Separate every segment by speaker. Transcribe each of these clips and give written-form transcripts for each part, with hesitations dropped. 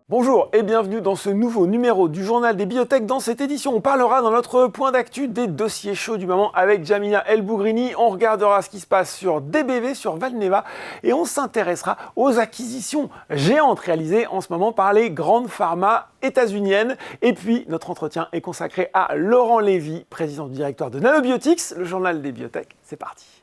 Speaker 1: Bonjour et bienvenue dans ce nouveau numéro du Journal des Biotech. Dans cette édition, on parlera dans notre point d'actu des dossiers chauds du moment avec Jamila El Bougrini. On regardera ce qui se passe sur DBV, sur Valneva et on s'intéressera aux acquisitions géantes réalisées en ce moment par les grandes pharma états-uniennes. Et puis, notre entretien est consacré à Laurent Lévy, président du directoire de Nanobiotix, le Journal des Biotech. C'est parti.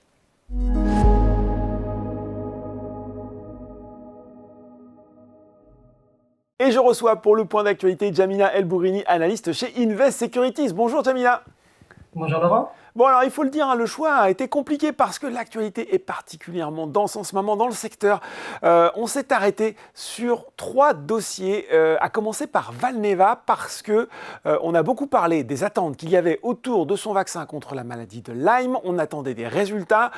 Speaker 1: Et je reçois pour le point d'actualité Jamila El Bougrini, analyste chez Invest Securities. Bonjour Jamila.
Speaker 2: Bonjour Laurent.
Speaker 1: Bon alors il faut le dire, le choix a été compliqué parce que l'actualité est particulièrement dense en ce moment dans le secteur. On s'est arrêté sur 3 dossiers, à commencer par Valneva parce que on a beaucoup parlé des attentes qu'il y avait autour de son vaccin contre la maladie de Lyme. On attendait des résultats,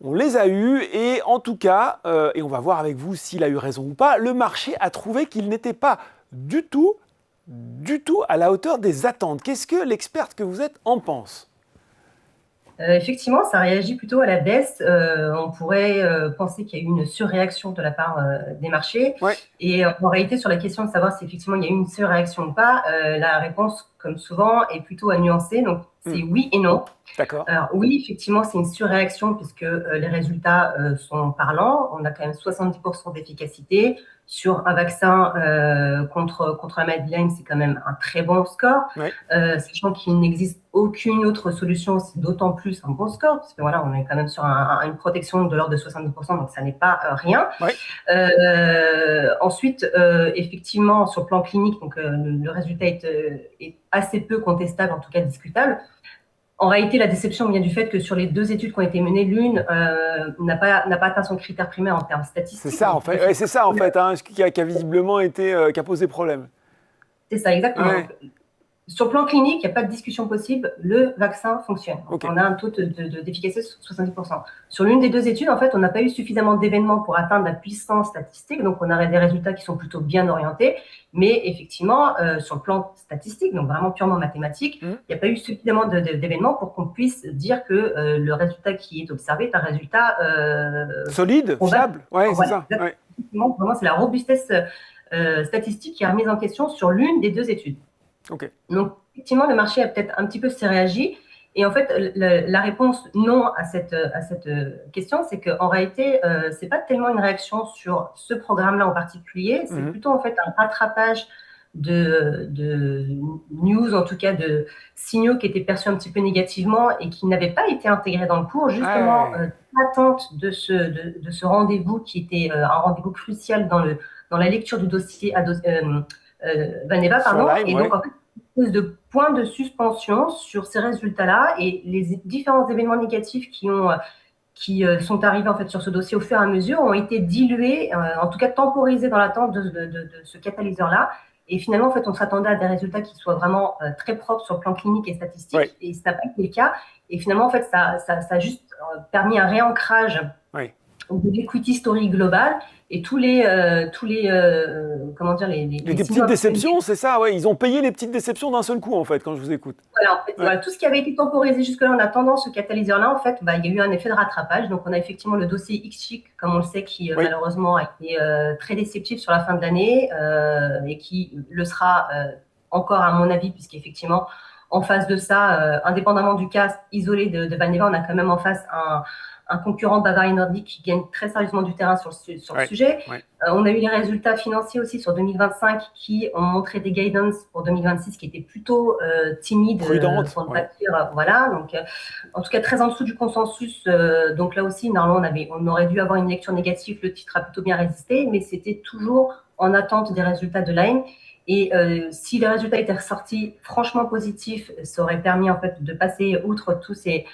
Speaker 1: on les a eus et en tout cas, et on va voir avec vous s'il a eu raison ou pas, le marché a trouvé qu'il n'était pas du tout à la hauteur des attentes. Qu'est-ce que l'experte que vous êtes en pense ?
Speaker 2: Effectivement, ça réagit plutôt à la baisse. On pourrait penser qu'il y a eu une surréaction de la part des marchés.
Speaker 1: Ouais.
Speaker 2: Et en réalité, sur la question de savoir si effectivement il y a eu une surréaction ou pas, la réponse, comme souvent, est plutôt à nuancer. Donc, c'est oui et non.
Speaker 1: D'accord.
Speaker 2: Alors oui, effectivement, c'est une surréaction puisque les résultats sont parlants. On a quand même 70% d'efficacité. Sur un vaccin contre la maladie de Lyme, c'est quand même un très bon score.
Speaker 1: Ouais.
Speaker 2: Sachant qu'il n'existe aucune autre solution, c'est d'autant plus un bon score, parce que voilà, on est quand même sur une protection de l'ordre de 70%, donc ça n'est pas rien.
Speaker 1: Ouais.
Speaker 2: Ensuite, effectivement, sur le plan clinique, donc, le résultat est assez peu contestable, en tout cas discutable. En réalité, la déception vient du fait que sur les 2 études qui ont été menées, l'une n'a pas atteint son critère primaire en termes statistiques.
Speaker 1: C'est ça en fait, ouais, c'est ça en fait, ce qui a visiblement été, qui a posé problème.
Speaker 2: C'est ça, exactement.
Speaker 1: Ouais.
Speaker 2: Sur le plan clinique, il n'y a pas de discussion possible, le vaccin fonctionne.
Speaker 1: Okay.
Speaker 2: On a un taux d'efficacité de 70%. Sur l'une des 2 études, en fait, on n'a pas eu suffisamment d'événements pour atteindre la puissance statistique, donc on a des résultats qui sont plutôt bien orientés, mais effectivement, sur le plan statistique, donc vraiment purement mathématique, il n'y a pas eu suffisamment d'événements pour qu'on puisse dire que le résultat qui est observé est un résultat
Speaker 1: solide, fiable. Ouais, c'est ça. Ouais.
Speaker 2: Vraiment, c'est la robustesse statistique qui est remise en question sur l'une des 2 études.
Speaker 1: Okay.
Speaker 2: Donc, effectivement, le marché a peut-être un petit peu réagi. Et en fait, la réponse non à cette question, c'est qu'en réalité, ce n'est pas tellement une réaction sur ce programme-là en particulier, c'est plutôt en fait un rattrapage de news, en tout cas de signaux qui étaient perçus un petit peu négativement et qui n'avaient pas été intégrés dans le cours, justement, l'attente de ce rendez-vous qui était un rendez-vous crucial dans la lecture du dossier Valneva, pardon, Lyme, et donc en fait, une espèce de point de suspension sur ces résultats-là et les différents événements négatifs qui sont arrivés en fait sur ce dossier au fur et à mesure ont été dilués, en tout cas temporisés dans l'attente de ce catalyseur-là. Et finalement, en fait, on s'attendait à des résultats qui soient vraiment très propres sur le plan clinique et statistique, et ça n'a pas été le cas. Et finalement, en fait, ça a juste permis un réancrage de l'equity story globale. Et tous les comment dire, les
Speaker 1: petites déceptions, c'est ça, ouais. Ils ont payé les petites déceptions d'un seul coup, en fait, quand je vous écoute.
Speaker 2: Voilà, en fait, voilà, tout ce qui avait été temporisé jusque-là en attendant ce catalyseur-là, en fait, il y a eu un effet de rattrapage. Donc, on a effectivement le dossier IXCHIQ, comme on le sait, qui malheureusement a été très déceptif sur la fin de l'année et qui le sera encore, à mon avis, puisqu'effectivement, en face de ça, indépendamment du cas isolé de Valneva, on a quand même en face un concurrent Bavaria Nordic qui gagne très sérieusement du terrain sur le sujet. On a eu les résultats financiers aussi sur 2025 qui ont montré des guidance pour 2026 qui étaient plutôt timides,
Speaker 1: prudentes,
Speaker 2: pour ne pas dire, voilà. Donc, en tout cas, très en dessous du consensus. Donc là aussi, normalement, on aurait dû avoir une lecture négative. Le titre a plutôt bien résisté, mais c'était toujours en attente des résultats de Lyme. Et si les résultats étaient ressortis franchement positifs, ça aurait permis en fait de passer outre tous ces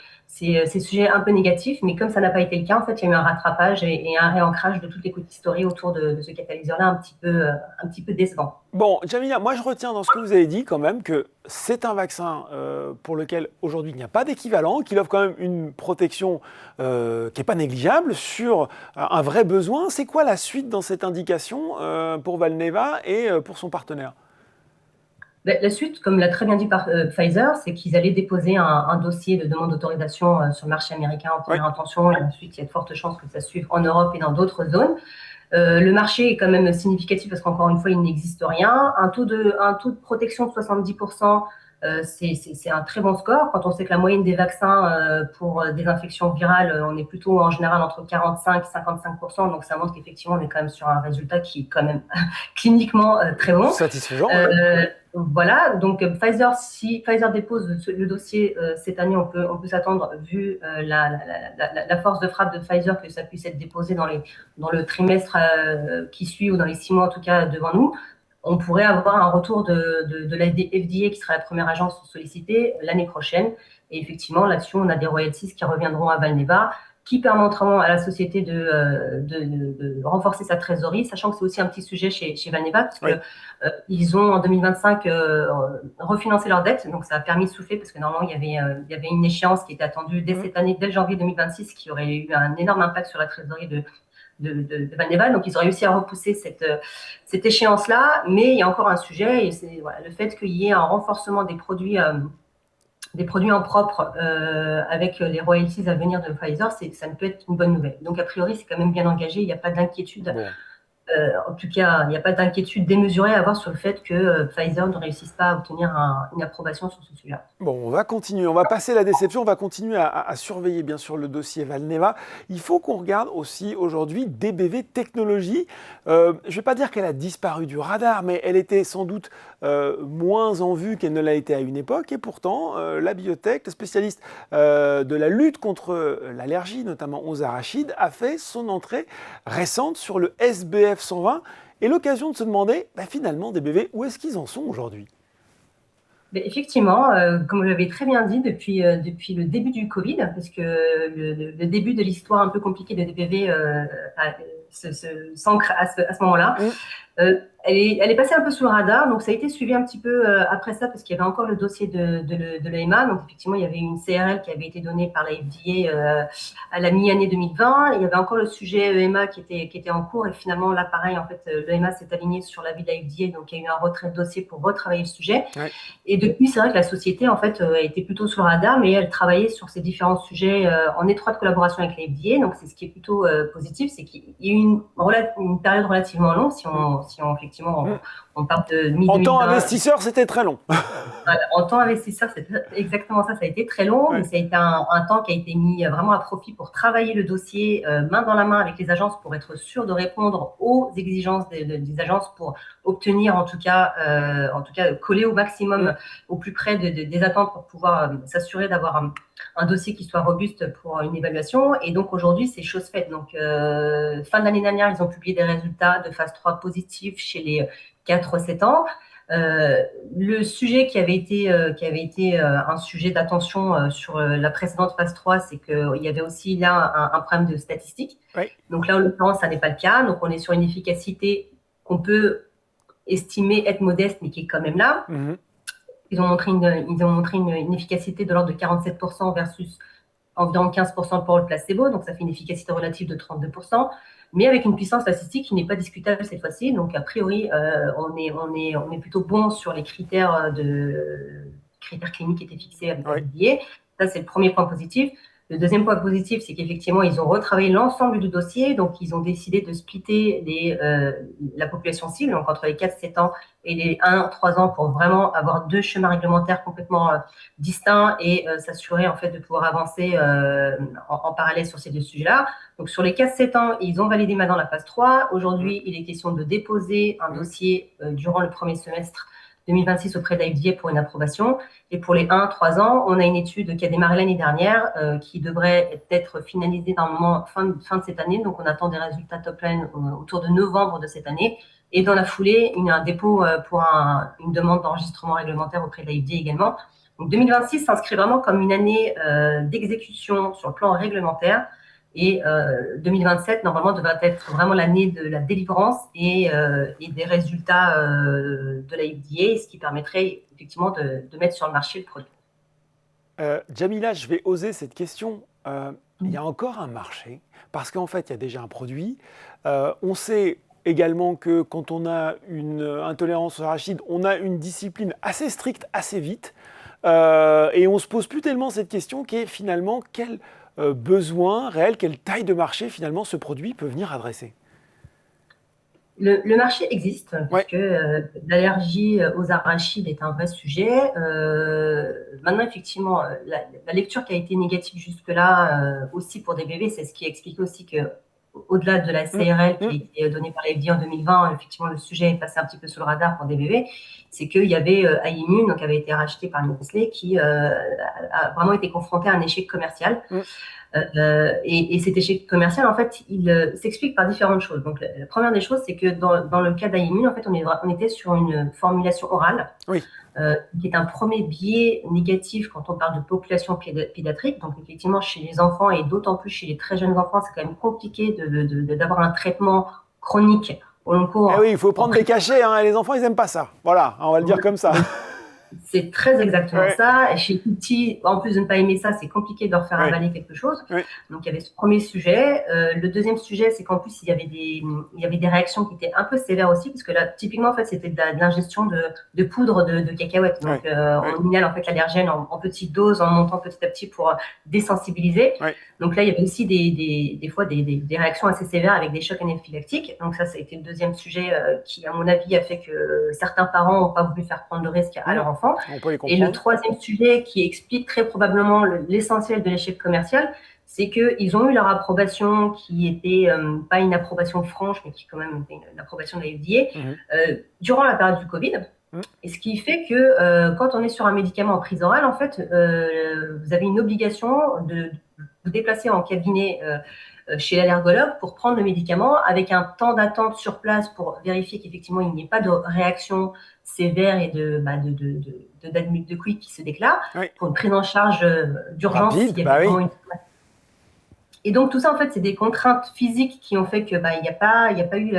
Speaker 2: sujets un peu négatifs, mais comme ça n'a pas été le cas, en fait, il y a eu un rattrapage et un réancrage de toute l'écoute-historie autour de ce catalyseur-là un petit peu décevant.
Speaker 1: Bon, Jamila, moi je retiens dans ce que vous avez dit quand même que c'est un vaccin pour lequel aujourd'hui il n'y a pas d'équivalent, qu'il offre quand même une protection qui n'est pas négligeable sur un vrai besoin. C'est quoi la suite dans cette indication pour Valneva et pour son partenaire ?
Speaker 2: La suite, comme l'a très bien dit Pfizer, c'est qu'ils allaient déposer un dossier de demande d'autorisation sur le marché américain en première intention. Et ensuite, il y a de fortes chances que ça suive en Europe et dans d'autres zones. Le marché est quand même significatif parce qu'encore une fois, il n'existe rien. Un taux de protection de 70%, c'est un très bon score. Quand on sait que la moyenne des vaccins pour des infections virales, on est plutôt en général entre 45 et 55%. Donc, ça montre qu'effectivement, on est quand même sur un résultat qui est quand même cliniquement très bon.
Speaker 1: Satisfaisant, ouais.
Speaker 2: Voilà, donc Pfizer, si Pfizer dépose le dossier cette année, on peut s'attendre, vu la force de frappe de Pfizer, que ça puisse être déposé dans le trimestre qui suit, ou dans les 6 mois en tout cas devant nous. On pourrait avoir un retour de la FDA, qui sera la première agence sollicitée l'année prochaine. Et effectivement, là-dessus, on a des royalties qui reviendront à Valneva, qui permettront à la société de renforcer sa trésorerie, sachant que c'est aussi un petit sujet chez Valneva, parce que ils ont en 2025 refinancé leur dette, donc ça a permis de souffler, parce que normalement il y avait une échéance qui était attendue dès cette année, dès janvier 2026, qui aurait eu un énorme impact sur la trésorerie de Valneva. Donc ils ont réussi à repousser cette échéance-là, mais il y a encore un sujet, et c'est le fait qu'il y ait un renforcement des produits en propre avec les royalties à venir de Pfizer, ça ne peut être une bonne nouvelle. Donc a priori, c'est quand même bien engagé, il n'y a pas d'inquiétude.
Speaker 1: Bon.
Speaker 2: En tout cas, il n'y a pas d'inquiétude démesurée à avoir sur le fait que Pfizer ne réussisse pas à obtenir une approbation sur ce sujet-là.
Speaker 1: Bon, on va continuer, on va passer la déception, on va continuer à surveiller bien sûr le dossier Valneva. Il faut qu'on regarde aussi aujourd'hui DBV Technologies. Je ne vais pas dire qu'elle a disparu du radar, mais elle était sans doute moins en vue qu'elle ne l'a été à une époque. Et pourtant, la biotech, le spécialiste de la lutte contre l'allergie, notamment aux arachides, a fait son entrée récente sur le SBF 120. Et l'occasion de se demander, finalement, DBV, où est-ce qu'ils en sont aujourd'hui ?
Speaker 2: Effectivement, comme vous l'avez très bien dit, depuis le début du Covid, parce que le début de l'histoire un peu compliquée de DBV s'ancre à ce moment-là. Elle est passée un peu sous le radar, donc ça a été suivi un petit peu après ça, parce qu'il y avait encore le dossier de l'EMA. Donc effectivement, il y avait une CRL qui avait été donnée par la FDA à la mi-année 2020. Il y avait encore le sujet EMA qui était en cours, et finalement là, pareil, en fait, l'EMA s'est aligné sur l'avis de la FDA, donc il y a eu un retrait de dossier pour retravailler le sujet. Ouais. Et depuis, c'est vrai que la société, en fait, a été plutôt sur le radar, mais elle travaillait sur ces différents sujets en étroite collaboration avec la FDA. Donc c'est ce qui est plutôt positif, c'est qu'il y a eu une période relativement longue, si on effectivement, on parle de mi-2020.
Speaker 1: En tant investisseur, c'était très long.
Speaker 2: En tant investisseur, c'est exactement ça. Ça a été très long, mais ça a été un temps qui a été mis vraiment à profit pour travailler le dossier main dans la main avec les agences, pour être sûr de répondre aux exigences des agences, pour obtenir en tout cas coller au maximum au plus près des attentes, pour pouvoir s'assurer d'avoir un dossier qui soit robuste pour une évaluation. Et donc aujourd'hui, c'est chose faite. Donc fin de l'année dernière, ils ont publié des résultats de phase 3 positifs chez les 4-7 ans. Le sujet qui avait été un sujet d'attention sur la précédente phase 3, c'est qu'il y avait aussi là un problème de statistiques. Oui. Donc là, en l'occurrence, ça n'est pas le cas. Donc on est sur une efficacité qu'on peut estimer être modeste, mais qui est quand même là. Ils ont montré une efficacité de l'ordre de 47% versus environ 15% pour le placebo. Donc ça fait une efficacité relative de 32%. Mais avec une puissance statistique qui n'est pas discutable cette fois-ci. Donc, a priori, on est plutôt bon sur les critères cliniques qui étaient fixés avec la FDA. Ça, c'est le premier point positif. Le deuxième point positif, c'est qu'effectivement, ils ont retravaillé l'ensemble du dossier. Donc, ils ont décidé de splitter la population cible, donc entre les 4-7 ans et les 1-3 ans, pour vraiment avoir 2 schémas réglementaires complètement distincts, et s'assurer en fait de pouvoir avancer en parallèle sur ces 2 sujets-là. Donc, sur les 4-7 ans, ils ont validé maintenant la phase 3. Aujourd'hui, il est question de déposer un dossier durant le premier semestre 2026 auprès de la FDA pour une approbation. Et pour les 1-3 ans, on a une étude qui a démarré l'année dernière qui devrait être finalisée normalement fin de cette année. Donc, on attend des résultats top-line autour de novembre de cette année. Et dans la foulée, un dépôt pour une demande d'enregistrement réglementaire auprès de la FDA également. Donc, 2026 s'inscrit vraiment comme une année d'exécution sur le plan réglementaire. Et 2027, normalement, devrait être vraiment l'année de la délivrance et des résultats de la FDA, ce qui permettrait effectivement de mettre sur le marché le produit.
Speaker 1: Djamila, je vais oser cette question. Il y a encore un marché, parce qu'en fait, il y a déjà un produit. On sait également que quand on a une intolérance aux arachides, on a une discipline assez stricte, assez vite. Et on ne se pose plus tellement cette question qui est finalement quel besoin réel, quelle taille de marché finalement ce produit peut venir adresser.
Speaker 2: Le marché existe,
Speaker 1: Ouais.
Speaker 2: puisque l'allergie aux arachides est un vrai sujet. Maintenant, effectivement, la lecture qui a été négative jusque-là, aussi pour des bébés, c'est ce qui explique aussi que, au-delà de la
Speaker 1: Mm,
Speaker 2: CRL qui a
Speaker 1: mm.
Speaker 2: été donnée par la FDA en 2020, effectivement, le sujet est passé un petit peu sous le radar pour des bébés. C'est qu'il y avait Aimmune, donc avait été racheté par Nestlé, qui a vraiment été confronté à un échec commercial.
Speaker 1: Mm.
Speaker 2: Et cet échec commercial, en fait, il s'explique par différentes choses. Donc, la première des choses, c'est que dans le cas d'Aimmune, en fait, on était sur une formulation orale,
Speaker 1: Oui.
Speaker 2: qui est un premier biais négatif quand on parle de population pédiatrique. Donc, effectivement, chez les enfants, et d'autant plus chez les très jeunes enfants, c'est quand même compliqué d'avoir un traitement chronique au long
Speaker 1: Eh
Speaker 2: cours.
Speaker 1: oui, il faut prendre des cachets, hein, et les enfants, ils n'aiment pas ça. Voilà, on va le dire comme ça.
Speaker 2: Donc, c'est très exactement
Speaker 1: Ouais,
Speaker 2: ça. Et chez les petits, en plus de ne pas aimer ça, c'est compliqué de leur faire
Speaker 1: ouais,
Speaker 2: avaler quelque chose.
Speaker 1: ouais.
Speaker 2: Donc, il y avait ce premier sujet. Le deuxième sujet, c'est qu'en plus, il y avait des réactions qui étaient un peu sévères aussi, parce que là, typiquement, en fait, c'était de l'ingestion de poudre de cacahuètes. Donc,
Speaker 1: Ouais, ouais,
Speaker 2: on inhale en fait l'allergène en petite dose, en montant petit à petit pour désensibiliser.
Speaker 1: ouais.
Speaker 2: Donc là, il y avait aussi des fois des réactions assez sévères avec des chocs anaphylactiques. Donc ça a été le deuxième sujet qui, à mon avis, a fait que certains parents n'ont pas voulu faire prendre de risques à leur enfant.
Speaker 1: On peut les
Speaker 2: Et le
Speaker 1: comprendre.
Speaker 2: troisième sujet qui explique très probablement l'essentiel de l'échec commercial, c'est qu'ils ont eu leur approbation qui était pas une approbation franche, mais qui quand même était une approbation de la FDA durant la période du Covid.
Speaker 1: Mm.
Speaker 2: Et ce qui fait que quand on est sur un médicament en prise orale, en fait, vous avez une obligation de vous déplacer en cabinet chez l'allergologue pour prendre le médicament avec un temps d'attente sur place pour vérifier qu'effectivement il n'y ait pas de réaction sévère et de quick qui se déclare
Speaker 1: Oui.
Speaker 2: pour une prise en charge d'urgence s'il
Speaker 1: Rapide,
Speaker 2: y
Speaker 1: bah
Speaker 2: avait
Speaker 1: oui.
Speaker 2: vraiment une. Et donc tout ça en fait c'est des contraintes physiques qui ont fait que il n'y a pas eu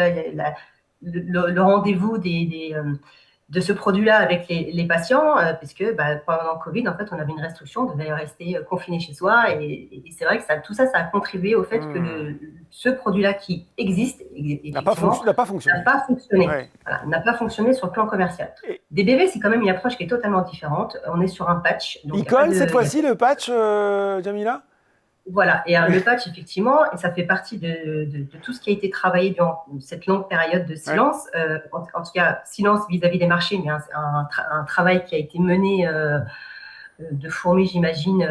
Speaker 2: le rendez-vous de ce produit-là avec les patients, puisque pendant le Covid, en fait, on avait une restriction, on devait rester confiné chez soi. Et c'est vrai que tout ça, ça a contribué au fait que ce produit-là qui existe,
Speaker 1: N'a pas,
Speaker 2: effectivement,
Speaker 1: n'a pas
Speaker 2: n'a
Speaker 1: fonctionné.
Speaker 2: pas fonctionné.
Speaker 1: Ouais.
Speaker 2: Voilà, n'a pas fonctionné sur le plan commercial.
Speaker 1: Et
Speaker 2: Des bébés, c'est quand même une approche qui est totalement différente. On est sur un patch. Donc
Speaker 1: il colle cette fois-ci le patch, Jamila?
Speaker 2: Voilà, et le patch, effectivement, et ça fait partie de tout ce qui a été travaillé durant cette longue période de silence, en tout cas, silence vis-à-vis des marchés, mais un travail qui a été mené de fourmi, j'imagine,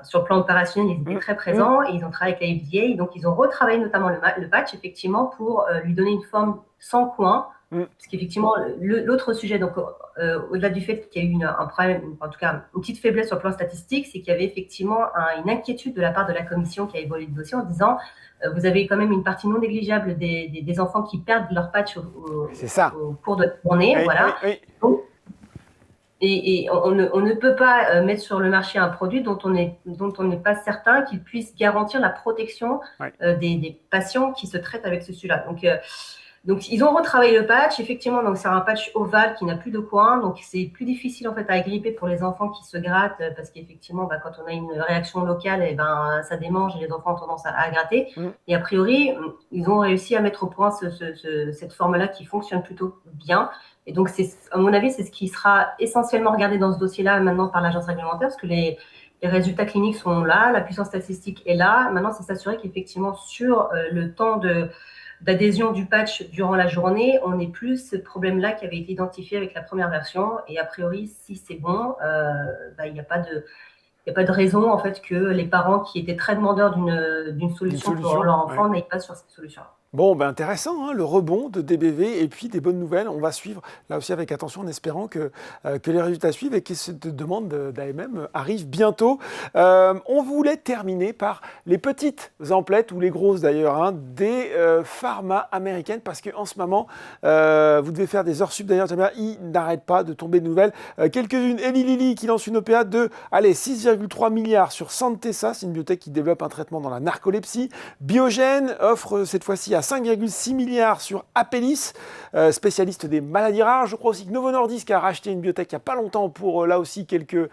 Speaker 2: sur le plan opérationnel, ils étaient très présents, et ils ont travaillé avec la FDA, donc ils ont retravaillé notamment le patch, effectivement, pour lui donner une forme sans coin, parce qu'effectivement, l'autre sujet, donc au-delà du fait qu'il y a eu un problème, en tout cas une petite faiblesse sur le plan statistique, c'est qu'il y avait effectivement une inquiétude de la part de la commission qui a évalué le dossier en disant vous avez quand même une partie non négligeable des enfants qui perdent leur patch au cours de la journée.
Speaker 1: Oui,
Speaker 2: voilà.
Speaker 1: oui, oui.
Speaker 2: Donc, et on ne peut pas mettre sur le marché un produit dont on n'est pas certain qu'il puisse garantir la protection des patients qui se traitent avec ce sujet-là. Donc, ils ont retravaillé le patch. Effectivement, donc c'est un patch ovale qui n'a plus de coin. Donc, c'est plus difficile en fait à agripper pour les enfants qui se grattent parce qu'effectivement, quand on a une réaction locale, ça démange et les enfants ont tendance à gratter. Et a priori, ils ont réussi à mettre au point cette forme-là qui fonctionne plutôt bien. Et donc, à mon avis, c'est ce qui sera essentiellement regardé dans ce dossier-là maintenant par l'agence réglementaire, parce que les résultats cliniques sont là, la puissance statistique est là. Maintenant, c'est s'assurer qu'effectivement, sur le temps d'adhésion du patch durant la journée, on n'ait plus ce problème-là qui avait été identifié avec la première version. Et a priori, si c'est bon, il n'y a pas de raison en fait que les parents qui étaient très demandeurs d'une solution pour leur enfant n'aillent pas sur cette solution.
Speaker 1: Bon, intéressant, hein, le rebond de DBV et puis des bonnes nouvelles. On va suivre là aussi avec attention en espérant que les résultats suivent et que cette demande d'AMM arrive bientôt. On voulait terminer par les petites emplettes, ou les grosses d'ailleurs, hein, des pharma américaines, parce qu'en ce moment, vous devez faire des heures sup d'ailleurs, ils n'arrêtent pas de tomber de nouvelles. Quelques-unes, Eli Lilly qui lance une OPA de 6,3 milliards sur Centessa, c'est une biotech qui développe un traitement dans la narcolepsie. Biogen offre cette fois-ci à 5,6 milliards sur Apellis, spécialiste des maladies rares. Je crois aussi que Novo Nordisk a racheté une biotech il n'y a pas longtemps pour là aussi quelques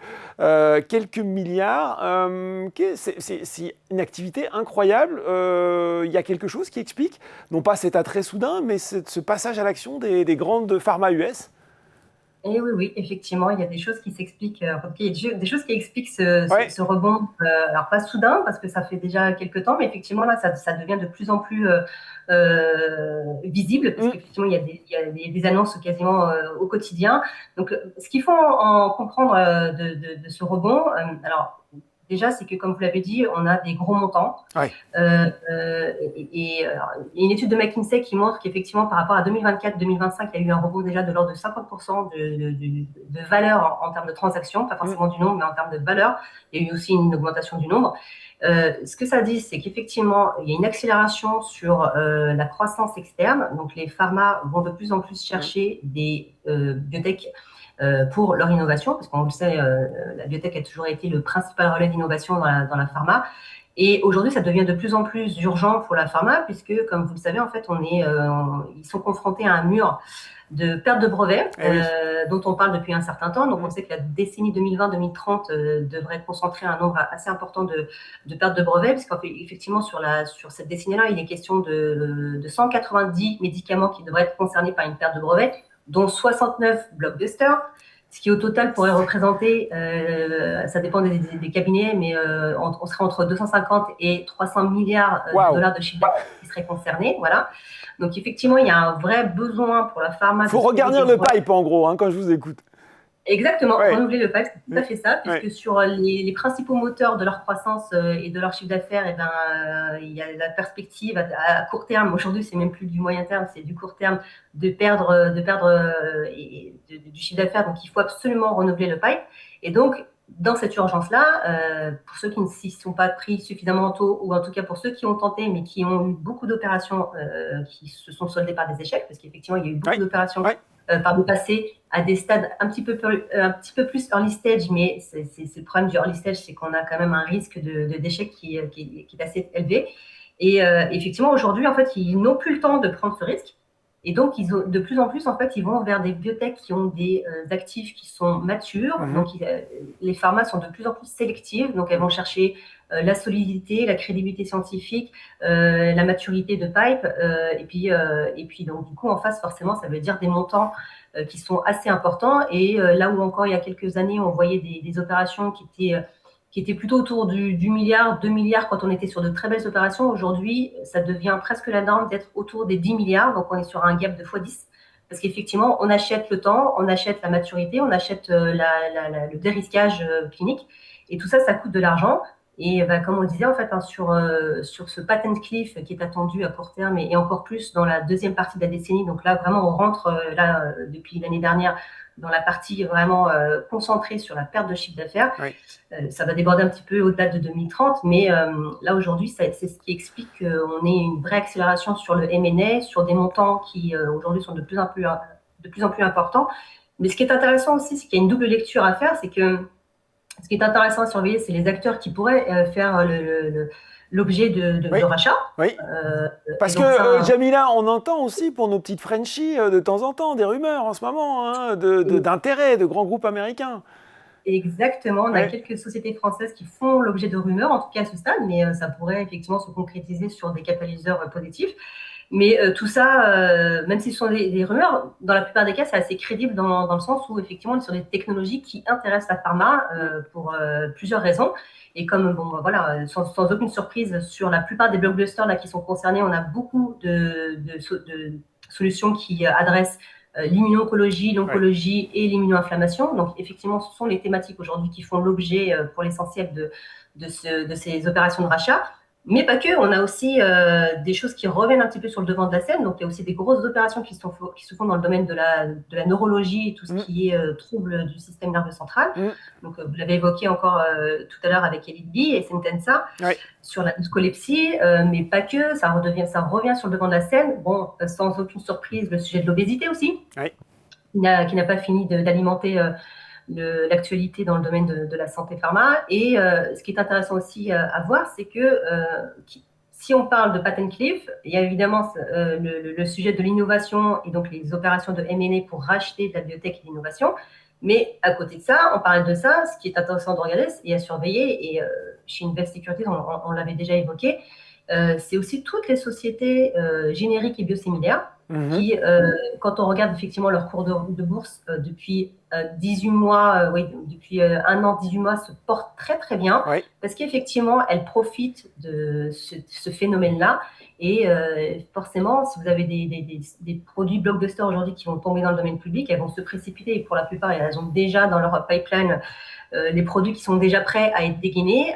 Speaker 1: milliards. C'est une activité incroyable. Il y a quelque chose qui explique, non pas cet attrait soudain, mais ce passage à l'action des grandes pharma US.
Speaker 2: Et oui, oui, effectivement, il y a des choses qui s'expliquent, en tout cas, il y a des choses qui expliquent ce, ce-
Speaker 1: Ouais.
Speaker 2: ce rebond, alors pas soudain, parce que ça fait déjà quelques temps, mais effectivement, là, ça devient de plus en plus visible, parce
Speaker 1: Mm.
Speaker 2: qu'effectivement, il y a des annonces quasiment au quotidien. Donc, ce qu'il faut en comprendre de ce rebond, alors, déjà, c'est que, comme vous l'avez dit, on a des gros montants.
Speaker 1: Ouais.
Speaker 2: Alors, il y a une étude de McKinsey qui montre qu'effectivement, par rapport à 2024-2025, il y a eu un rebond déjà de l'ordre de 50% de valeur en termes de transactions, pas
Speaker 1: Mm.
Speaker 2: forcément du nombre, mais en termes de valeur. Il y a eu aussi une augmentation du nombre. Ce que ça dit, c'est qu'effectivement, il y a une accélération sur la croissance externe. Donc, les pharma vont de plus en plus
Speaker 1: Mm.
Speaker 2: chercher des biotech pour leur innovation, parce qu'on le sait, la biotech a toujours été le principal relais d'innovation dans la pharma. Et aujourd'hui, ça devient de plus en plus urgent pour la pharma, puisque, comme vous le savez, en fait, ils sont confrontés à un mur de perte de brevets,
Speaker 1: Eh oui.
Speaker 2: dont on parle depuis un certain temps. Donc,
Speaker 1: Mm.
Speaker 2: on sait que la décennie 2020-2030 devrait concentrer un nombre assez important de pertes de brevets, parce qu'effectivement, sur cette décennie-là, il est question de 190 médicaments qui devraient être concernés par une perte de brevet, dont 69 blockbusters, ce qui au total pourrait représenter, ça dépend des cabinets, mais on serait entre 250 et 300 milliards de
Speaker 1: Waouh.
Speaker 2: dollars de chiffre d'affaires qui seraient concernés. Voilà. Donc effectivement, il y a un vrai besoin pour la pharma de
Speaker 1: Faut
Speaker 2: trouver des
Speaker 1: regarnir le
Speaker 2: brevets.
Speaker 1: pipe en gros, hein, quand je vous écoute.
Speaker 2: Exactement,
Speaker 1: Ouais.
Speaker 2: renouveler le pipe, c'est tout à fait ça,
Speaker 1: Ouais.
Speaker 2: puisque sur les principaux moteurs de leur croissance et de leur chiffre d'affaires, eh ben, il y a la perspective à court terme, aujourd'hui c'est même plus du moyen terme, c'est du court terme, de perdre du chiffre d'affaires, donc il faut absolument renouveler le pipe. Et donc, dans cette urgence-là, pour ceux qui ne s'y sont pas pris suffisamment tôt, ou en tout cas pour ceux qui ont tenté, mais qui ont eu beaucoup d'opérations qui se sont soldées par des échecs, parce qu'effectivement, il y a eu beaucoup
Speaker 1: Ouais.
Speaker 2: d'opérations
Speaker 1: Ouais.
Speaker 2: par le passé à des stades un petit peu plus early stage, mais c'est le problème du early stage, c'est qu'on a quand même un risque d'échec qui est assez élevé. Et effectivement, aujourd'hui, en fait, ils n'ont plus le temps de prendre ce risque. Et donc, de plus en plus, en fait, ils vont vers des biotech qui ont des actifs qui sont matures.
Speaker 1: Mhm.
Speaker 2: Donc, les pharmas sont de plus en plus sélectives. Donc, elles vont chercher la solidité, la crédibilité scientifique, la maturité de pipe. Et puis, donc, du coup, en face, forcément, ça veut dire des montants qui sont assez importants. Et là où encore il y a quelques années, on voyait des opérations qui étaient plutôt autour du milliard, 2 milliards quand on était sur de très belles opérations. Aujourd'hui, ça devient presque la norme d'être autour des 10 milliards. Donc, on est sur un gap de x10. Parce qu'effectivement, on achète le temps, on achète la maturité, on achète le dérisquage clinique. Et tout ça, ça coûte de l'argent. Et comme on le disait, en fait, hein, sur ce patent cliff qui est attendu à court terme et encore plus dans la deuxième partie de la décennie, donc là, vraiment, on rentre depuis l'année dernière dans la partie vraiment concentrée sur la perte de chiffre d'affaires.
Speaker 1: Oui.
Speaker 2: Ça va déborder un petit peu au-delà de 2030, mais là, aujourd'hui, c'est ce qui explique qu'on ait une vraie accélération sur le M&A, sur des montants qui, aujourd'hui, sont de plus en plus importants. Mais ce qui est intéressant aussi, c'est qu'il y a une double lecture à faire, c'est que ce qui est intéressant à surveiller, c'est les acteurs qui pourraient faire l'objet
Speaker 1: Oui.
Speaker 2: de rachats.
Speaker 1: Oui.
Speaker 2: Et
Speaker 1: Parce
Speaker 2: donc
Speaker 1: que
Speaker 2: ça,
Speaker 1: Jamila, on entend aussi pour nos petites Frenchies de temps en temps des rumeurs en ce moment hein, d'intérêt de grands groupes américains.
Speaker 2: exactement, on a
Speaker 1: Ouais.
Speaker 2: quelques sociétés françaises qui font l'objet de rumeurs, en tout cas à ce stade, mais ça pourrait effectivement se concrétiser sur des catalyseurs positifs. Mais tout ça, même si ce sont des rumeurs, dans la plupart des cas, c'est assez crédible dans le sens où effectivement, on est sur des technologies qui intéressent la pharma pour plusieurs raisons. Et comme, bon, voilà, sans aucune surprise, sur la plupart des blockbusters là, qui sont concernés, on a beaucoup de solutions qui adressent l'immuno-oncologie, l'oncologie et l'immuno-inflammation. Donc, effectivement, ce sont les thématiques aujourd'hui qui font l'objet, pour l'essentiel, de ces opérations de rachat. Mais pas que, on a aussi des choses qui reviennent un petit peu sur le devant de la scène. Donc, il y a aussi des grosses opérations qui se font dans le domaine de la neurologie et tout ce qui est trouble du système nerveux central. Donc, vous l'avez évoqué encore tout à l'heure avec Elite B et Sentensa sur la narcolepsie, mais pas que, ça revient sur le devant de la scène. Bon, sans aucune surprise, le sujet de l'obésité aussi, qui n'a pas fini d'alimenter l'actualité dans le domaine de la santé pharma. Et ce qui est intéressant aussi à voir, c'est que si on parle de patent cliff, il y a évidemment le sujet de l'innovation et donc les opérations de M&A pour racheter de la biotech et l'innovation. Mais à côté de ça, on parle de ça, ce qui est intéressant de regarder et à surveiller, et chez Invest Securities, on l'avait déjà évoqué, c'est aussi toutes les sociétés génériques et biosimilaires qui, quand on regarde effectivement leur cours de bourse depuis 18 mois, oui, depuis 1 an, 18 mois, se porte très très bien,
Speaker 1: Oui.
Speaker 2: parce qu'effectivement, elles profitent de ce phénomène-là. Et forcément, si vous avez des produits blockbusters aujourd'hui qui vont tomber dans le domaine public, elles vont se précipiter. Et pour la plupart, elles ont déjà dans leur pipeline les produits qui sont déjà prêts à être dégainés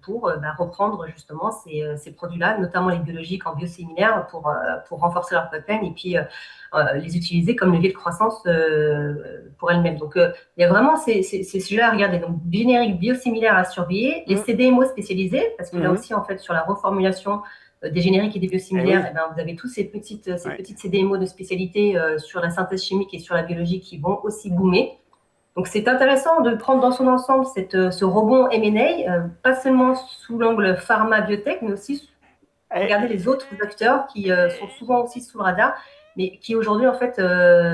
Speaker 2: pour reprendre justement ces produits-là, notamment les biologiques en biosimilaire, pour renforcer leur pipeline et puis les utiliser comme levier de croissance pour elles-mêmes. Donc, il y a vraiment ces sujets à regarder. Donc, génériques biosimilaires à surveiller, les CDMO spécialisés, parce que là aussi, en fait, sur la reformulation des génériques et des biosimilaires, vous avez tous ces petites CDMO de spécialité sur la synthèse chimique et sur la biologie qui vont aussi boomer. Donc, c'est intéressant de prendre dans son ensemble ce rebond M&A, pas seulement sous l'angle pharma-biotech, mais aussi regarder les autres acteurs qui sont souvent aussi sous le radar, mais qui aujourd'hui, en fait,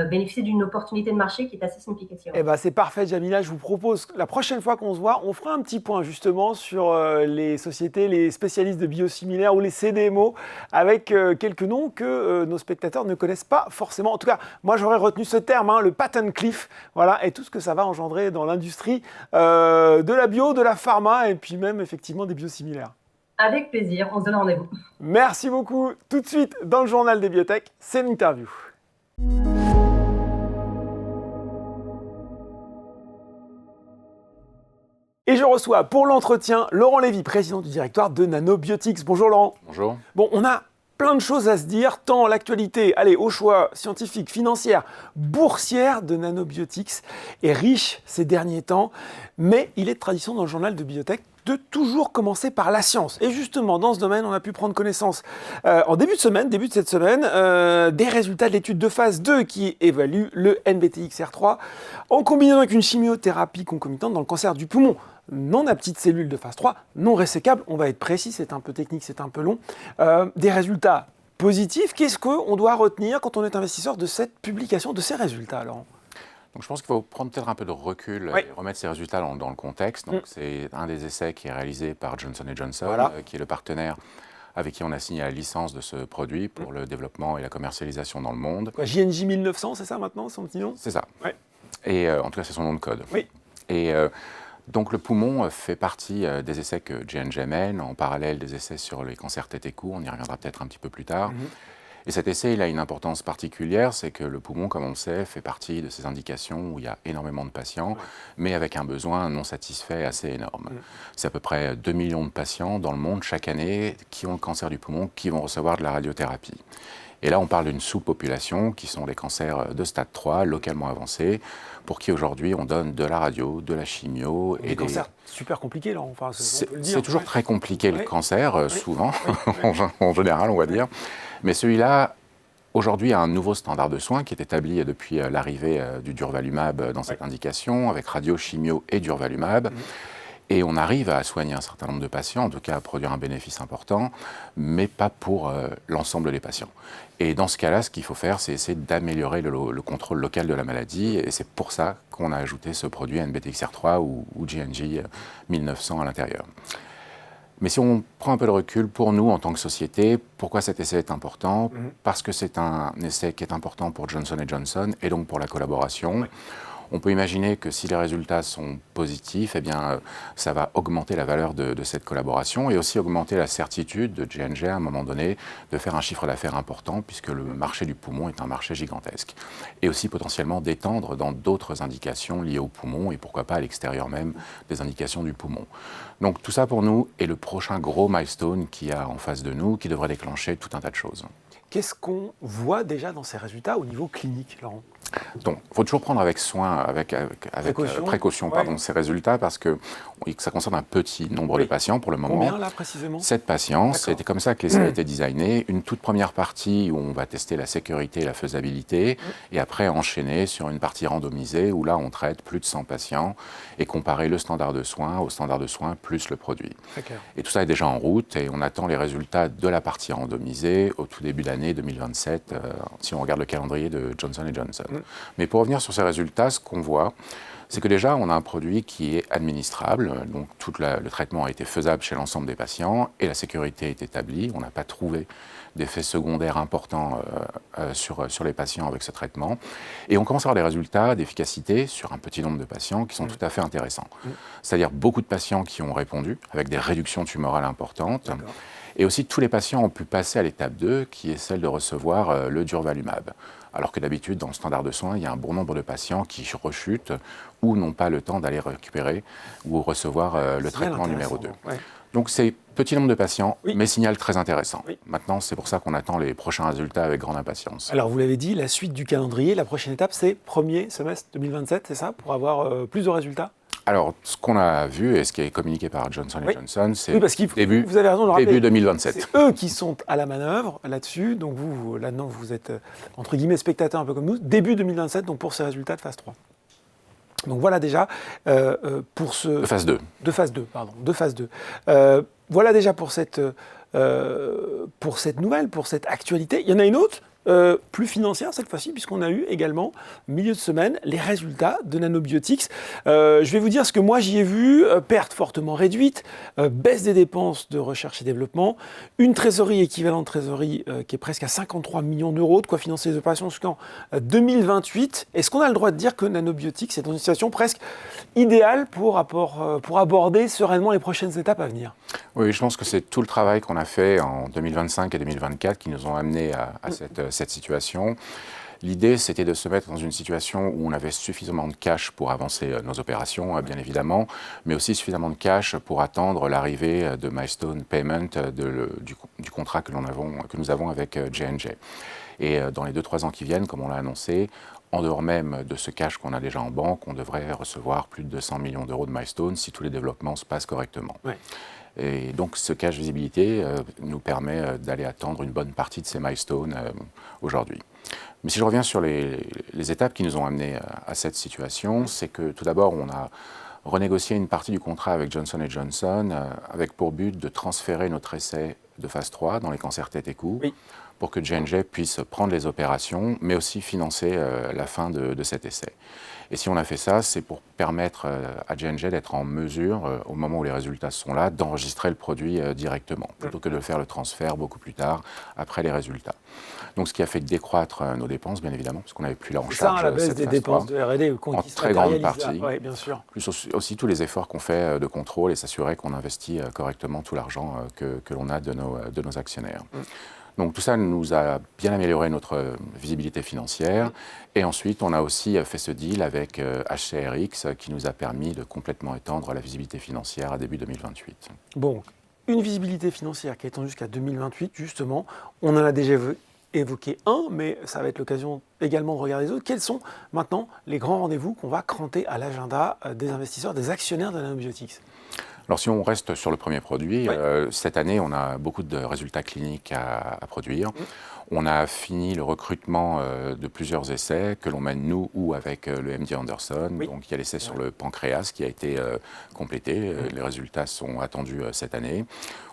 Speaker 2: bénéficient d'une opportunité de marché qui est assez significative.
Speaker 1: Eh ben, c'est parfait, Jamila. Je vous propose, la prochaine fois qu'on se voit, on fera un petit point justement sur les sociétés, les spécialistes de biosimilaires ou les CDMO, avec quelques noms que nos spectateurs ne connaissent pas forcément. En tout cas, moi, j'aurais retenu ce terme, le patent cliff, voilà, et tout ce que ça va engendrer dans l'industrie de la bio, de la pharma, et puis même, effectivement, des biosimilaires.
Speaker 2: Avec plaisir, on se donne rendez-vous.
Speaker 1: Merci beaucoup. Tout de suite, dans le journal des biotech, c'est l'interview. Et je reçois pour l'entretien Laurent Lévy, président du directoire de Nanobiotics. Bonjour Laurent.
Speaker 3: Bonjour.
Speaker 1: Bon, on a plein de choses à se dire, tant l'actualité, au choix scientifique, financière, boursière de Nanobiotics est riche ces derniers temps, mais il est de tradition dans le journal de biotech de toujours commencer par la science. Et justement, dans ce domaine, on a pu prendre connaissance en début de cette semaine, des résultats de l'étude de phase 2 qui évalue le NBTXR3 en combinant avec une chimiothérapie concomitante dans le cancer du poumon non à petites cellules de phase 3, non ressécables, on va être précis, c'est un peu technique, c'est un peu long, des résultats positifs. Qu'est-ce qu'on doit retenir quand on est investisseur de cette publication, de ces résultats, Laurent ?
Speaker 3: Donc, je pense qu'il faut prendre peut-être un peu de recul et remettre ces résultats dans le contexte. Donc, c'est un des essais qui est réalisé par Johnson & Johnson, qui est le partenaire avec qui on a signé la licence de ce produit pour le développement et la commercialisation dans le monde.
Speaker 1: JNJ 1900, c'est ça maintenant, son petit nom ?
Speaker 3: C'est ça. Et en tout cas, c'est son nom de code.
Speaker 1: Oui.
Speaker 3: Et donc, le poumon fait partie des essais que J&J mène, en parallèle des essais sur les cancers tête et cou. On y reviendra peut-être un petit peu plus tard. Et cet essai, il a une importance particulière, c'est que le poumon, comme on le sait, fait partie de ces indications où il y a énormément de patients, mais avec un besoin non satisfait assez énorme. C'est à peu près 2 millions de patients dans le monde chaque année qui ont le cancer du poumon, qui vont recevoir de la radiothérapie. Et là, on parle d'une sous-population qui sont les cancers de stade 3, localement avancés, pour qui aujourd'hui on donne de la radio, de la chimio.
Speaker 1: Et des cancers super compliqués, là. Enfin,
Speaker 3: c'est toujours très compliqué le cancer, souvent, en général, on va dire. Mais celui-là, aujourd'hui, a un nouveau standard de soins qui est établi depuis l'arrivée du durvalumab dans cette indication, avec radio, chimio et durvalumab. Et on arrive à soigner un certain nombre de patients, en tout cas à produire un bénéfice important, mais pas pour l'ensemble des patients. Et dans ce cas-là, ce qu'il faut faire, c'est essayer d'améliorer le contrôle local de la maladie. Et c'est pour ça qu'on a ajouté ce produit NBTXR3 ou JNJ 1900 à l'intérieur. Mais si on prend un peu de recul, pour nous, en tant que société, pourquoi cet essai est important ? Parce que c'est un essai qui est important pour Johnson & Johnson et donc pour la collaboration. On peut imaginer que si les résultats sont positifs, eh bien, ça va augmenter la valeur de cette collaboration et aussi augmenter la certitude de J&J à un moment donné de faire un chiffre d'affaires important puisque le marché du poumon est un marché gigantesque. Et aussi potentiellement d'étendre dans d'autres indications liées au poumon et pourquoi pas à l'extérieur même des indications du poumon. Donc tout ça pour nous est le prochain gros milestone qu'il y a en face de nous qui devrait déclencher tout un tas de choses.
Speaker 1: Qu'est-ce qu'on voit déjà dans ces résultats au niveau clinique, Laurent ?
Speaker 3: Donc, il faut toujours prendre avec soin, avec précaution ces résultats parce que ça concerne un petit nombre de patients pour le moment.
Speaker 1: Combien là précisément ?
Speaker 3: 7 patients, c'était comme ça que l'essai a été designé. Une toute première partie où on va tester la sécurité et la faisabilité et après enchaîner sur une partie randomisée où là on traite plus de 100 patients et comparer le standard de soins au standard de soins plus le produit. Et tout ça est déjà en route et on attend les résultats de la partie randomisée au tout début d'année 2027 si on regarde le calendrier de Johnson & Johnson. Mais pour revenir sur ces résultats, ce qu'on voit, c'est que déjà, on a un produit qui est administrable, donc tout le traitement a été faisable chez l'ensemble des patients et la sécurité est établie. On n'a pas trouvé d'effets secondaires importants sur les patients avec ce traitement. Et on commence à avoir des résultats d'efficacité sur un petit nombre de patients qui sont tout à fait intéressants. C'est-à-dire beaucoup de patients qui ont répondu avec des réductions tumorales importantes. Et aussi, tous les patients ont pu passer à l'étape 2, qui est celle de recevoir le durvalumab. Alors que d'habitude, dans le standard de soins, il y a un bon nombre de patients qui rechutent ou n'ont pas le temps d'aller récupérer ou recevoir le traitement numéro 2. Ouais. Donc, c'est petit nombre de patients, mais signal très intéressant. Maintenant, c'est pour ça qu'on attend les prochains résultats avec grande impatience.
Speaker 1: Alors, vous l'avez dit, la suite du calendrier, la prochaine étape, c'est premier semestre 2027, c'est ça, pour avoir plus de résultats?
Speaker 3: Alors, ce qu'on a vu et ce qui est communiqué par Johnson & Johnson, c'est
Speaker 1: vous avez raison de le rappeler,
Speaker 3: début 2027.
Speaker 1: C'est eux qui sont à la manœuvre là-dessus. Donc vous, là-dedans, vous êtes, entre guillemets, spectateurs un peu comme nous. Début 2027, donc pour ces résultats de phase 3. Donc voilà déjà pour ce...
Speaker 3: De phase 2.
Speaker 1: De phase 2, pardon. De phase 2. Voilà déjà pour cette nouvelle, pour cette actualité. Il y en a une autre plus financière cette fois-ci, puisqu'on a eu également, milieu de semaine, les résultats de Nanobiotix. Je vais vous dire ce que moi j'y ai vu, perte fortement réduite, baisse des dépenses de recherche et développement, une trésorerie équivalente trésorerie qui est presque à 53 millions d'euros, de quoi financer les opérations jusqu'en 2028. Est-ce qu'on a le droit de dire que Nanobiotix est dans une situation presque idéale pour aborder sereinement les prochaines étapes à venir?
Speaker 3: Oui, je pense que c'est tout le travail qu'on a fait en 2025 et 2024 qui nous ont amenés à cette situation. L'idée, c'était de se mettre dans une situation où on avait suffisamment de cash pour avancer nos opérations, bien évidemment, mais aussi suffisamment de cash pour attendre l'arrivée de milestone payment du contrat que nous avons avec J&J. Et dans les 2-3 ans qui viennent, comme on l'a annoncé, en dehors même de ce cash qu'on a déjà en banque, on devrait recevoir plus de 200 millions d'euros de milestone si tous les développements se passent correctement. Ouais. Et donc, ce cash visibilité nous permet d'aller attendre une bonne partie de ces milestones aujourd'hui. Mais si je reviens sur les étapes qui nous ont amenés à cette situation, c'est que tout d'abord, on a renégocié une partie du contrat avec Johnson & Johnson avec pour but de transférer notre essai de phase 3 dans les cancers tête et cou pour que J&J puisse prendre les opérations, mais aussi financer la fin de cet essai. Et si on a fait ça, c'est pour permettre à J&J d'être en mesure, au moment où les résultats sont là, d'enregistrer le produit directement, plutôt que de faire le transfert beaucoup plus tard, après les résultats. Donc ce qui a fait décroître nos dépenses, bien évidemment, parce qu'on n'avait plus là en charge
Speaker 1: la baisse des dépenses de R&D
Speaker 3: en très grande partie.
Speaker 1: Oui, bien sûr.
Speaker 3: Plus aussi tous les efforts qu'on fait de contrôle et s'assurer qu'on investit correctement tout l'argent que l'on a de nos actionnaires. Donc tout ça nous a bien amélioré notre visibilité financière. Et ensuite, on a aussi fait ce deal avec HCRx qui nous a permis de complètement étendre la visibilité financière à début 2028.
Speaker 1: Bon, une visibilité financière qui est étendue jusqu'à 2028, justement. On en a déjà évoqué un, mais ça va être l'occasion également de regarder les autres. Quels sont maintenant les grands rendez-vous qu'on va cranter à l'agenda des investisseurs, des actionnaires de Nanobiotix ?
Speaker 3: Alors si on reste sur le premier produit, cette année on a beaucoup de résultats cliniques à produire. On a fini le recrutement de plusieurs essais que l'on mène nous ou avec le MD Anderson. Donc il y a l'essai sur le pancréas qui a été complété. Les résultats sont attendus cette année.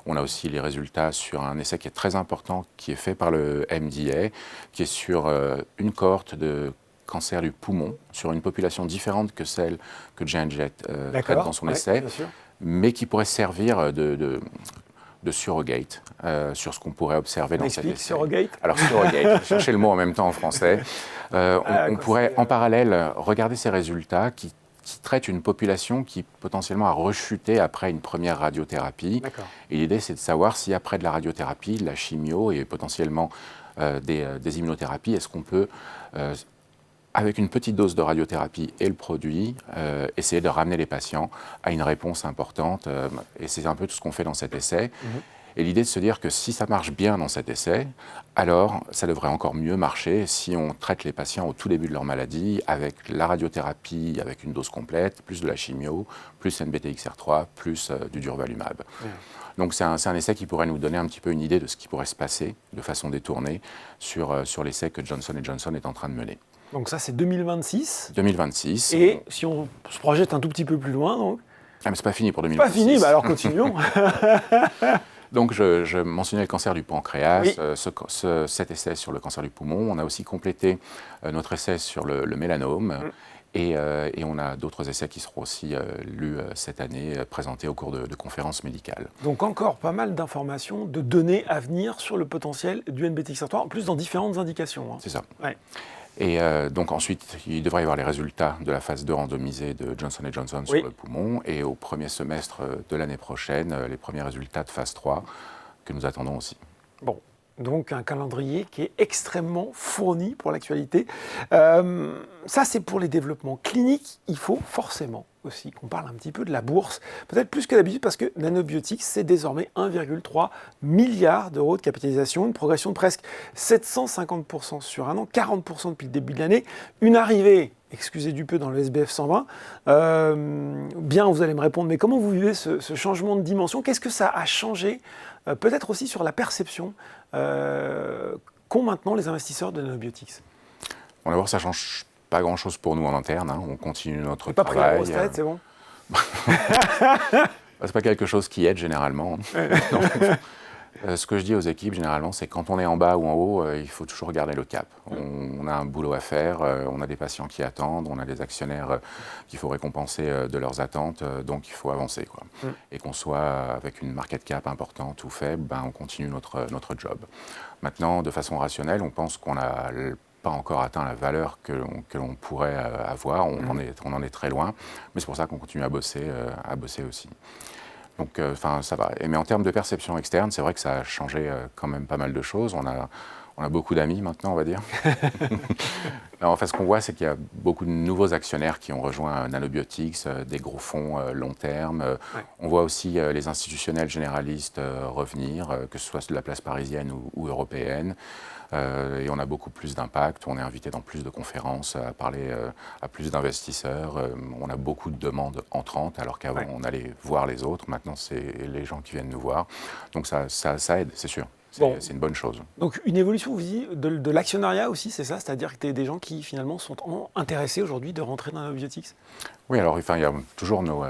Speaker 3: On a aussi les résultats sur un essai qui est très important qui est fait par le MDA, qui est sur une cohorte de cancer du poumon, sur une population différente que celle que J&J traite dans son essai, mais qui pourrait servir de surrogate sur ce qu'on pourrait observer dans cet essai.
Speaker 1: Surrogate ?
Speaker 3: Alors surrogate, cherchez le mot en même temps en français. On pourrait en parallèle regarder ces résultats qui traitent une population qui potentiellement a rechuté après une première radiothérapie. Et l'idée, c'est de savoir si après de la radiothérapie, de la chimio et potentiellement des immunothérapies, est-ce qu'on peut avec une petite dose de radiothérapie et le produit, essayer de ramener les patients à une réponse importante. Et c'est un peu tout ce qu'on fait dans cet essai. Et l'idée de se dire que si ça marche bien dans cet essai, alors ça devrait encore mieux marcher si on traite les patients au tout début de leur maladie avec la radiothérapie, avec une dose complète, plus de la chimio, plus NBTXR3, plus du durvalumab. Donc c'est un essai qui pourrait nous donner un petit peu une idée de ce qui pourrait se passer de façon détournée sur l'essai que Johnson & Johnson est en train de mener.
Speaker 1: Donc ça, c'est 2026.
Speaker 3: 2026.
Speaker 1: Et si on se projette un tout petit peu plus loin, donc...
Speaker 3: Ah, mais c'est pas fini pour 2026.
Speaker 1: Pas fini, bah alors continuons.
Speaker 3: Donc, je mentionnais le cancer du pancréas,
Speaker 1: oui.
Speaker 3: Cet essai sur le cancer du poumon. On a aussi complété notre essai sur le mélanome. Et on a d'autres essais qui seront aussi lus cette année, présentés au cours de conférences médicales.
Speaker 1: Donc encore pas mal d'informations, de données à venir sur le potentiel du NBTXR3, en plus dans différentes indications.
Speaker 3: C'est ça.
Speaker 1: Ouais.
Speaker 3: Et donc ensuite, il devrait y avoir les résultats de la phase 2 randomisée de Johnson & Johnson sur le poumon. Et au premier semestre de l'année prochaine, les premiers résultats de phase 3 que nous attendons aussi.
Speaker 1: Bon, donc un calendrier qui est extrêmement fourni pour l'actualité. Ça, c'est pour les développements cliniques. Il faut forcément aussi qu'on parle un petit peu de la bourse, peut-être plus que d'habitude parce que Nanobiotix, c'est désormais 1,3 milliard d'euros de capitalisation, une progression de presque 750% sur un an, 40% depuis le début de l'année, une arrivée, excusez du peu, dans le SBF 120. Bien, vous allez me répondre, mais comment vous vivez ce changement de dimension? Qu'est-ce que ça a changé peut-être aussi sur la perception qu'ont maintenant les investisseurs de Nanobiotix?
Speaker 3: Bon, d'abord, ça ne change pas grand-chose pour nous en interne. On continue notre
Speaker 1: pas
Speaker 3: travail.
Speaker 1: Pas pris la grosse tête, c'est bon.
Speaker 3: C'est pas quelque chose qui aide généralement. Donc, ce que je dis aux équipes généralement, c'est quand on est en bas ou en haut, il faut toujours garder le cap. On a un boulot à faire, on a des patients qui attendent, on a des actionnaires qu'il faut récompenser de leurs attentes, donc il faut avancer, quoi. Et qu'on soit avec une market cap importante ou faible, on continue notre job. Maintenant, de façon rationnelle, on pense qu'on n'a pas encore atteint la valeur que l'on pourrait avoir. On en est très loin, mais c'est pour ça qu'on continue à bosser aussi. Donc, ça va. Mais en termes de perception externe, c'est vrai que ça a changé quand même pas mal de choses. On a beaucoup d'amis maintenant, on va dire. Alors, en fait, ce qu'on voit, c'est qu'il y a beaucoup de nouveaux actionnaires qui ont rejoint Nanobiotix, des gros fonds long terme. On voit aussi les institutionnels généralistes revenir, que ce soit de la place parisienne ou européenne. Et on a beaucoup plus d'impact, on est invité dans plus de conférences, à parler à plus d'investisseurs. On a beaucoup de demandes entrantes, alors qu'avant on allait voir les autres. Maintenant, c'est les gens qui viennent nous voir. Donc ça aide, c'est sûr. C'est une bonne chose.
Speaker 1: Donc une évolution, vous dites, de l'actionnariat aussi, c'est ça? C'est-à-dire que des gens qui finalement sont intéressés aujourd'hui de rentrer dans Nanobiotix? Oui,
Speaker 3: alors il y a toujours nos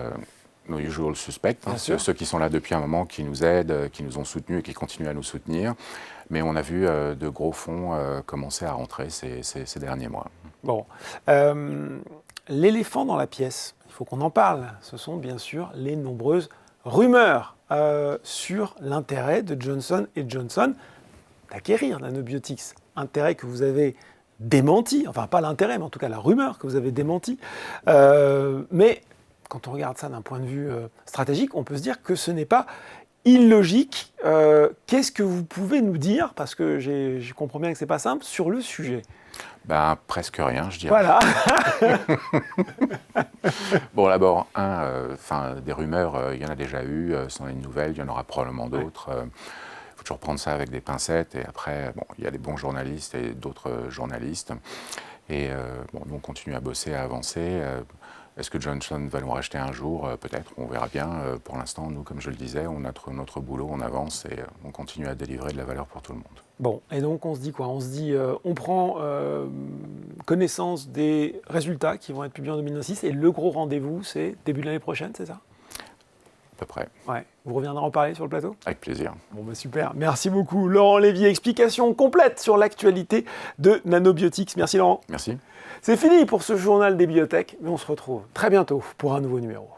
Speaker 3: usual suspects, ceux qui sont là depuis un moment, qui nous aident, qui nous ont soutenus et qui continuent à nous soutenir. Mais on a vu de gros fonds commencer à rentrer ces derniers mois.
Speaker 1: Bon. L'éléphant dans la pièce, il faut qu'on en parle. Ce sont bien sûr les nombreuses rumeurs sur l'intérêt de Johnson & Johnson d'acquérir Nanobiotix. Intérêt que vous avez démenti, enfin pas l'intérêt, mais en tout cas la rumeur que vous avez démenti. Mais quand on regarde ça d'un point de vue stratégique, on peut se dire que ce n'est pas illogique. Qu'est-ce que vous pouvez nous dire, parce que je comprends bien que ce n'est pas simple, sur le sujet?
Speaker 3: Presque rien, je dirais.
Speaker 1: Voilà.
Speaker 3: Bon, d'abord, des rumeurs, il y en a déjà eu, c'en est une nouvelle, il y en aura probablement d'autres. Il faut toujours prendre ça avec des pincettes. Et après, il y a des bons journalistes et d'autres journalistes. Et nous, on continue à bosser, à avancer. Est-ce que Johnson va nous racheter un jour? Peut-être, on verra bien. Pour l'instant, nous, comme je le disais, on a notre boulot, on avance et on continue à délivrer de la valeur pour tout le monde. Bon, et donc on se dit quoi? On se dit, on prend connaissance des résultats qui vont être publiés en 2026 et le gros rendez-vous, c'est début de l'année prochaine, c'est ça? À peu près. Ouais. Vous reviendrez en parler sur le plateau? Avec plaisir. Bon, super. Merci beaucoup, Laurent Lévy. Explication complète sur l'actualité de Nanobiotix. Merci, Laurent. Merci. C'est fini pour ce journal des biotech, mais on se retrouve très bientôt pour un nouveau numéro.